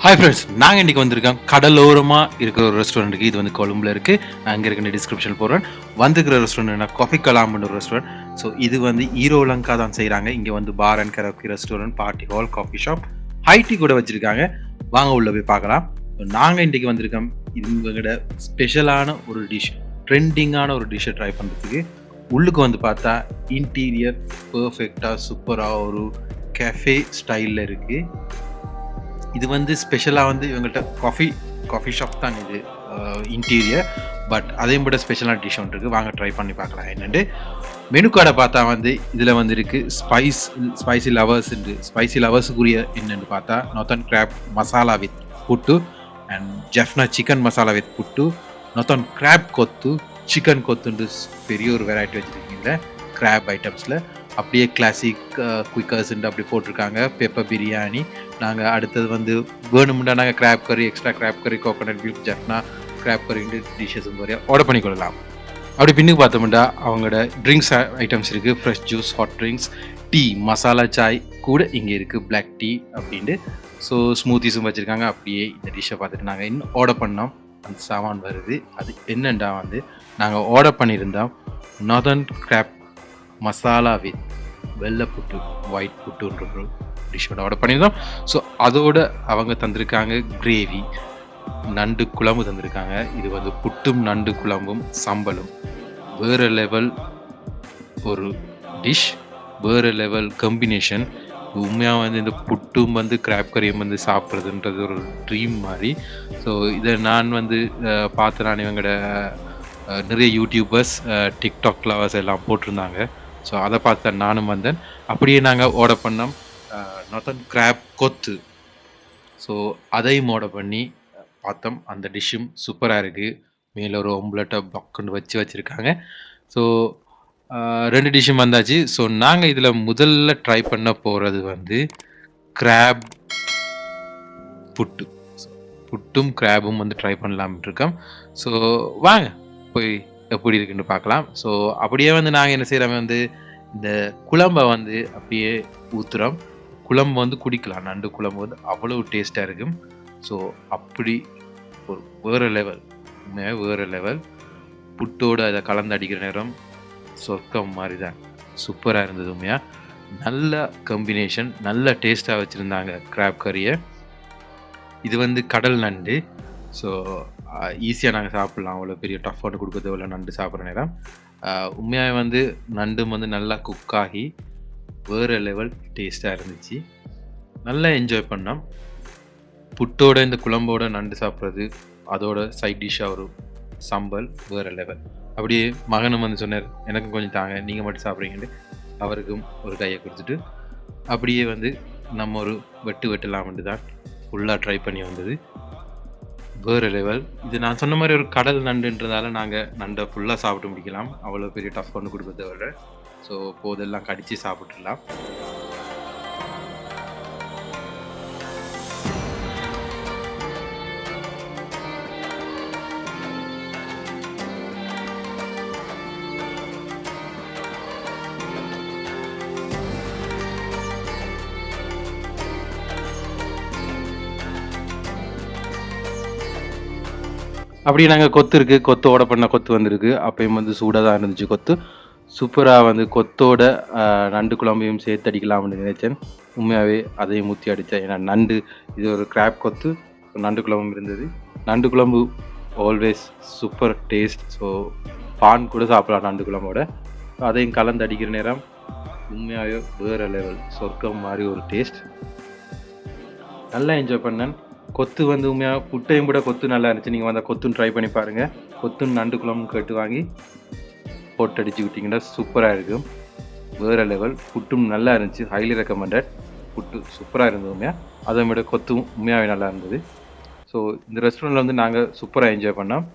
Hi friends, நாங்கள் இன்றைக்கி வந்திருக்கோம் கடலோரமாக இருக்கிற ஒரு ரெஸ்டாரண்ட்டுக்கு. இது வந்து கொழும்புல இருக்குது. நான் அங்கே இருக்கிற டிஸ்கிரிப்ஷன் போடுறேன். வந்துருக்கிற ரெஸ்டாரண்ட் காஃபி கலாம்னு ஒரு ரெஸ்டாரண்ட். ஸோ இது வந்து ஈரோலங்கா தான் செய்கிறாங்க. இங்கே வந்து bar and karaoke restaurant, party hall, coffee shop, high tea கூட வச்சுருக்காங்க. வாங்க உள்ளே போய் பார்க்கலாம். நாங்கள் இன்றைக்கி வந்திருக்கோம் இவங்களோட ஸ்பெஷலான ஒரு டிஷ், ட்ரெண்டிங்கான ஒரு டிஷ்ஷை ட்ரை பண்ணுறதுக்கு. உள்ளுக்கு வந்து பார்த்தா இன்டீரியர் பர்ஃபெக்டாக சூப்பராக ஒரு கெஃபே ஸ்டைலில் இருக்குது. இது வந்து ஸ்பெஷலாக வந்து இவங்கள்ட்ட காஃபி ஷாப் தான் இது இன்டீரியர். பட் அதையும் விட ஸ்பெஷலான டிஷ் ஒன்று இருக்குது. வாங்க ட்ரை பண்ணி பார்க்கலாம் என்னென்னு. மெனு கார்டை பார்த்தா வந்து இதில் வந்து இருக்குது ஸ்பைசி லவர்ஸுக்குரிய என்னென்னு பார்த்தா northern crab masala with puttu and Jaffna chicken masala with puttu, northern crab kothu, chicken கொத்துன்னு பெரிய ஒரு வெரைட்டி வச்சுருக்கீங்க கிராப் ஐட்டம்ஸில். அப்படியே கிளாசிக் குயிக்கர்ஸ்ன்ட்டு அப்படி போட்டிருக்காங்க. பெப்பர் பிரியாணி. நாங்கள் அடுத்தது வந்து வேணும்னா நாங்கள் crab curry, extra crab curry, coconut milk, Jaffna crab கறின்ட்டு டிஷ்ஷஸ் மாதிரி ஆர்டர் பண்ணிக்கொள்ளலாம். அப்படி பின்னுக்கு பார்த்தோம்னா அவங்களோட ட்ரிங்க்ஸ் ஐட்டம்ஸ் இருக்குது. Fresh juice, hot drinks, tea, masala chai கூட இங்கே இருக்குது, பிளாக் டீ அப்படின்ட்டு. ஸோ ஸ்மூத்திஸும் வச்சுருக்காங்க. அப்படியே இந்த டிஷ்ஷை பார்த்துட்டு நாங்கள் இன்னும் ஆர்டர் பண்ணோம். அந்த சாமான் வருது. அது என்னென்னா வந்து நாங்கள் ஆர்டர் பண்ணியிருந்தோம் நார்தர்ன் கிராப் மசாலா வித் வெள்ளை புட்டு, ஒயிட் புட்டுன்ற டிஷ்ஷோட ஆர்டர் பண்ணியிருந்தோம். ஸோ அதோட அவங்க தந்திருக்காங்க கிரேவி, நண்டு குழம்பு தந்திருக்காங்க. இது வந்து புட்டும் நண்டு குழம்பும் சம்பலும் வேறு லெவல் ஒரு டிஷ், வேறு லெவல் காம்பினேஷன். உண்மையாக வந்து இந்த புட்டும் வந்து கிராப் கறியும் வந்து சாப்பிட்றதுன்றது ஒரு ட்ரீம் மாதிரி. ஸோ இதை நான் வந்து பார்த்து நான் இவங்களோட நிறைய யூடியூபர்ஸ், டிக்டாக் லவர்ஸ் எல்லாம் போட்டிருந்தாங்க. ஸோ அதை பார்த்து தான் நானும் வந்தேன். அப்படியே நாங்கள் ஆர்டர் பண்ணோம் நார்தர்ன் கிராப் கொத்து. ஸோ அதையும் ஆர்டர் பண்ணி பார்த்தோம். அந்த டிஷ்ஷும் சூப்பராக இருக்குது. மேலே ஒரு ஒம்பலட்டை பக்குன்னு வச்சுருக்காங்க. ஸோ 2 டிஷ்ஷும் வந்தாச்சு. ஸோ நாங்கள் இதில் முதல்ல ட்ரை பண்ண போகிறது வந்து கிராப் புட்டு. புட்டும் கிராபும் வந்து ட்ரை பண்ணலாம்னு இருக்கோம். ஸோ வாங்க போய் எப்படி இருக்குன்னு பார்க்கலாம். ஸோ அப்படியே வந்து நாங்கள் என்ன செய்கிறோம் வந்து இந்த குழம்பை வந்து அப்படியே ஊற்றுறோம். குழம்பு வந்து குடிக்கலாம். நண்டு குழம்பு வந்து அவ்வளோ டேஸ்ட்டாக இருக்கும். ஸோ அப்படி ஒரு வேறு லெவல், உண்மையாக வேறு லெவல். புட்டோடு அதை கலந்து அடிக்கிற நேரம் சொர்க்கம் மாதிரி தான். சூப்பராக இருந்தது. உண்மையாக நல்ல காம்பினேஷன், நல்ல டேஸ்ட்டாக வச்சுருந்தாங்க கிராப் கறியை. இது வந்து கடல் நண்டு. ஸோ ஈஸியாக நாங்கள் சாப்பிட்லாம். அவ்வளோ பெரிய டஃப் ஒன்று கொடுக்குறது அவ்வளோ நண்டு சாப்பிட்ற நேரம். உண்மையாக வந்து நண்டும் வந்து நல்லா குக்காகி வேறு லெவல் டேஸ்ட்டாக இருந்துச்சு. நல்லா என்ஜாய் பண்ணோம். புட்டோட இந்த குழம்போட நண்டு சாப்பிட்றது, அதோட சைட் டிஷ்ஷாக ஒரு சம்பல் வேறு லெவல். அப்படியே மகனும் வந்து சொன்னார், எனக்கும் கொஞ்சம் தாங்க, நீங்கள் மட்டும் சாப்பிட்றீங்கன்னு. அவருக்கும் ஒரு கையை கொடுத்துட்டு அப்படியே வந்து நம்ம ஒரு வெட்டலாம்ட்டு தான் ஃபுல்லாக ட்ரை பண்ணி வந்தது. வேறு லெவல். இது நான் சொன்ன மாதிரி ஒரு கடல் நண்டுன்றதால நாங்கள் நண்டை ஃபுல்லாக சாப்பிட்டு முடிக்கலாம். அவ்வளோ பெரிய டஃப் ஒன்று கொடுக்குறத விட. ஸோ போதெல்லாம் கடித்து சாப்பிட்டுடலாம். அப்படியே நாங்கள் கொத்து இருக்குது, கொத்து ஆர்டர் பண்ண கொத்து வந்திருக்கு. அப்பயும் வந்து சூடாக தான் இருந்துச்சு கொத்து. சூப்பராக வந்து கொத்தோட நண்டு குழம்பையும் சேர்த்து அடிக்கலாம்னு நினைச்சேன். உண்மையாகவே அதையும் ஊற்றி அடித்தேன். ஏன்னா நண்டு இது ஒரு கிராப் கொத்து, நண்டு குழம்பும் இருந்தது. நண்டு குழம்பு ஆல்வேஸ் சூப்பர் டேஸ்ட். ஸோ பான் கூட சாப்பிடலாம் நண்டு குழம்போட. அதையும் கலந்து அடிக்கிற நேரம் உண்மையாகவே வேறு லெவல், சொர்க்கம் மாதிரி ஒரு டேஸ்ட். நல்லா என்ஜாய் பண்ணேன். கொத்து வந்து உண்மையாக புட்டையும் கூட கொத்து நல்லா இருந்துச்சு. நீங்கள் வந்து கொத்துன்னு ட்ரை பண்ணி பாருங்கள். கொத்துன்னு நண்டு குழம்பு கேட்டு வாங்கி போட்டு அடிச்சு விட்டிங்கன்னா சூப்பராக இருக்கும். வேறு லெவல். புட்டும் நல்லா இருந்துச்சு. Highly recommended. புட்டு சூப்பராக இருந்தது. உண்மையாக அதை விட கொத்தும் உண்மையாகவே நல்லா இருந்தது. ஸோ இந்த ரெஸ்டாரண்ட்டில் வந்து நாங்கள் சூப்பராக என்ஜாய் பண்ணோம்.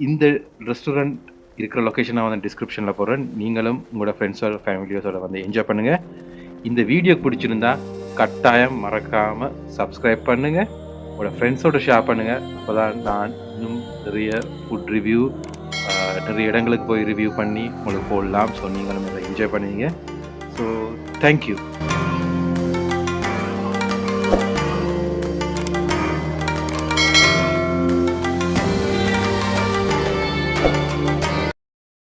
இந்த ரெஸ்டாரண்ட் இருக்கிற லொக்கேஷனை வந்து டிஸ்கிரிப்ஷனில் போடுறேன். நீங்களும் உங்களோட ஃப்ரெண்ட்ஸோட ஃபேமிலியோட வந்து என்ஜாய் பண்ணுங்கள். இந்த வீடியோ பிடிச்சிருந்தா கட்டாயம் மறக்காமல் சப்ஸ்கிரைப் பண்ணுங்கள். உங்களோட ஃப்ரெண்ட்ஸோட ஷேர் பண்ணுங்கள். அப்போ தான் நான் இன்னும் நிறைய ஃபுட் ரிவ்யூ, நிறைய இடங்களுக்கு போய் ரிவ்யூ பண்ணி உங்களுக்கு போடலாம். ஸோ நீங்களும் இதை என்ஜாய் பண்ணுவீங்க. So thank you.